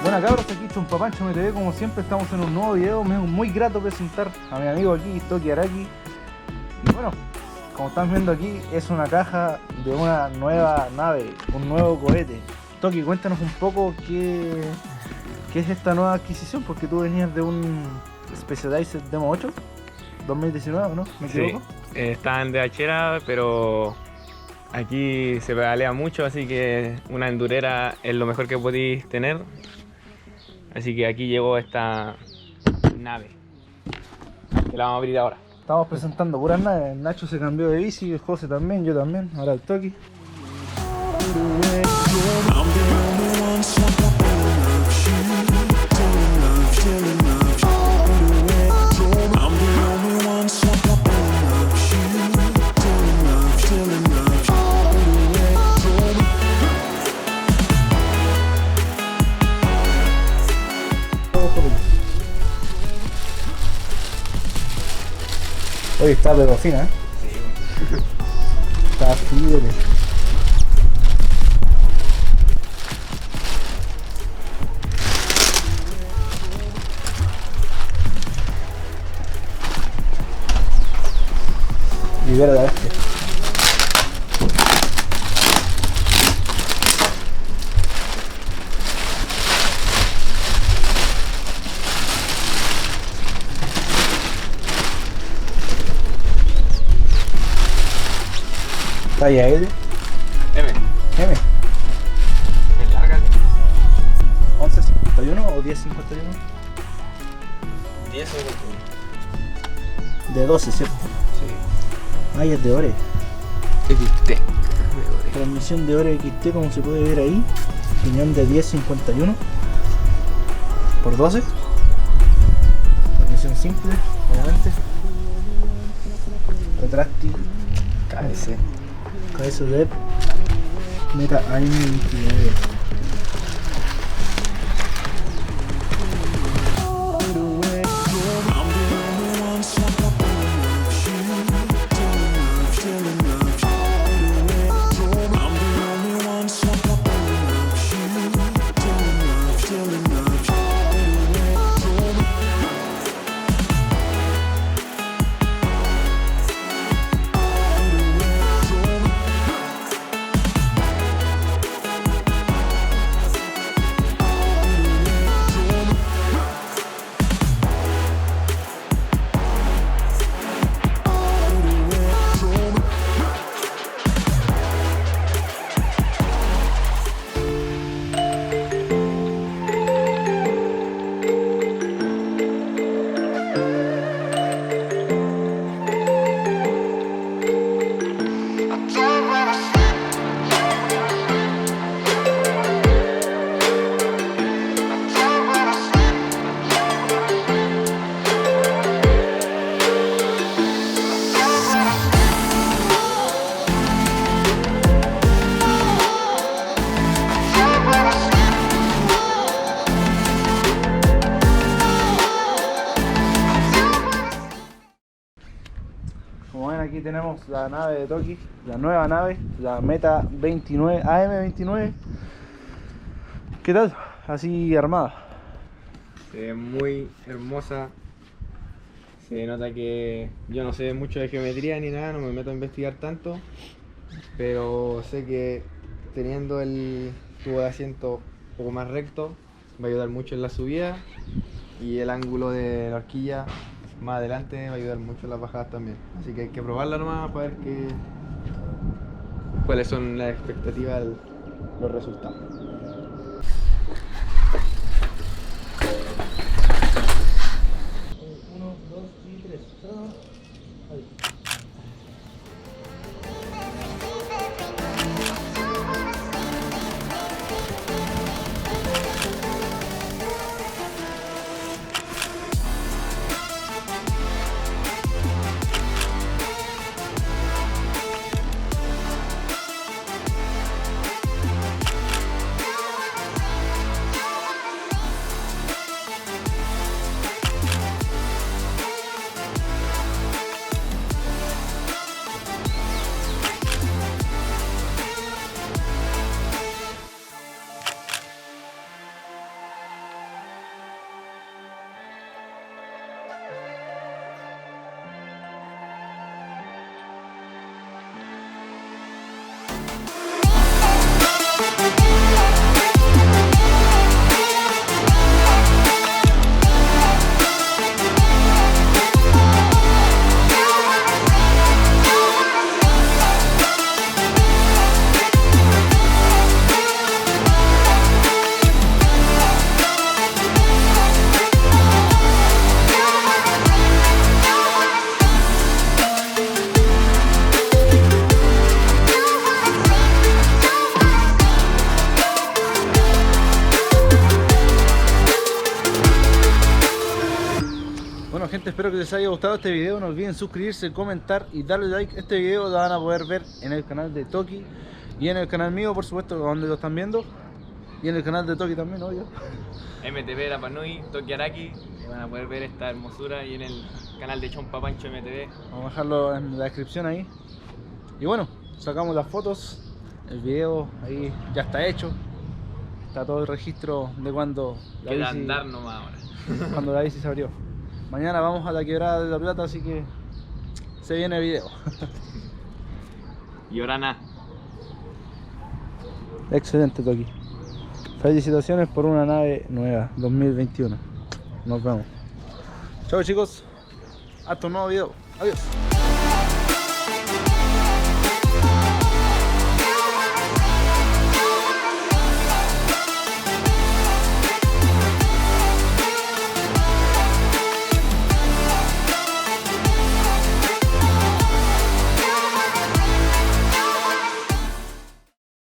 Buenas cabros, aquí Chumpapancho MTV, como siempre estamos en un nuevo video. Me es muy grato presentar a mi amigo aquí, Toki Araki. Y bueno, como están viendo aquí, es una caja de una nueva nave, un nuevo cohete. Toki, cuéntanos un poco qué es esta nueva adquisición, porque tú venías de un Specialized Demo 8 2019, ¿no? ¿Me equivoco? Sí, está en DHera, pero aquí se pedalea mucho, así que una endurera es lo mejor que podéis tener. Así que aquí llegó esta nave, que la vamos a abrir ahora. Estamos presentando puras naves. Nacho se cambió de bici, el José también, yo también, ahora el Toki. Oye, está pero fina, ¿eh? Sí. Está fidel. Libera la bestia. Talla L, M. M, Es larga. 11.51 o 10.51. 10 o De 12, ¿cierto? Sí. Ay, es de Ore. XT. Transmisión de Ore XT, como se puede ver ahí. Piñón de 10.51 por 12. Transmisión simple, obviamente. Retráctil. KS. Cabeza de Meta AM29. Como ven, aquí tenemos la nave de Toki, la nueva nave, la Meta 29, AM29. ¿Qué tal? Así armada. Se ve muy hermosa. Se nota que yo no sé mucho de geometría ni nada, no me meto a investigar tanto. Pero sé que teniendo el tubo de asiento un poco más recto va a ayudar mucho en la subida. Y el ángulo de la horquilla más adelante va a ayudar mucho en las bajadas también. Así que hay que probarla nomás para ver cuáles son las expectativas, los resultados. Uno, dos y tres. Ahí. gente, espero que les haya gustado este video. No olviden suscribirse, comentar y darle like. Este video lo van a poder ver en el canal de Toki y en el canal mío, por supuesto, donde lo están viendo. Y en el canal de Toki también, obvio. MTV Rapa Nui, Toki Araki, van a poder ver esta hermosura y en el canal de Chompa Pancho MTV. Vamos a dejarlo en la descripción ahí. Y bueno, sacamos las fotos. El video ahí ya está hecho. Está todo el registro de cuando la Queda bici, andar nomás ahora. cuando la bici se abrió. Mañana vamos a la Quebrada de la Plata, así que se viene el video. Y ahora nada. Excelente, Toki. Felicitaciones por una nave nueva 2021. Nos vemos. Chao chicos. Hasta un nuevo video. Adiós.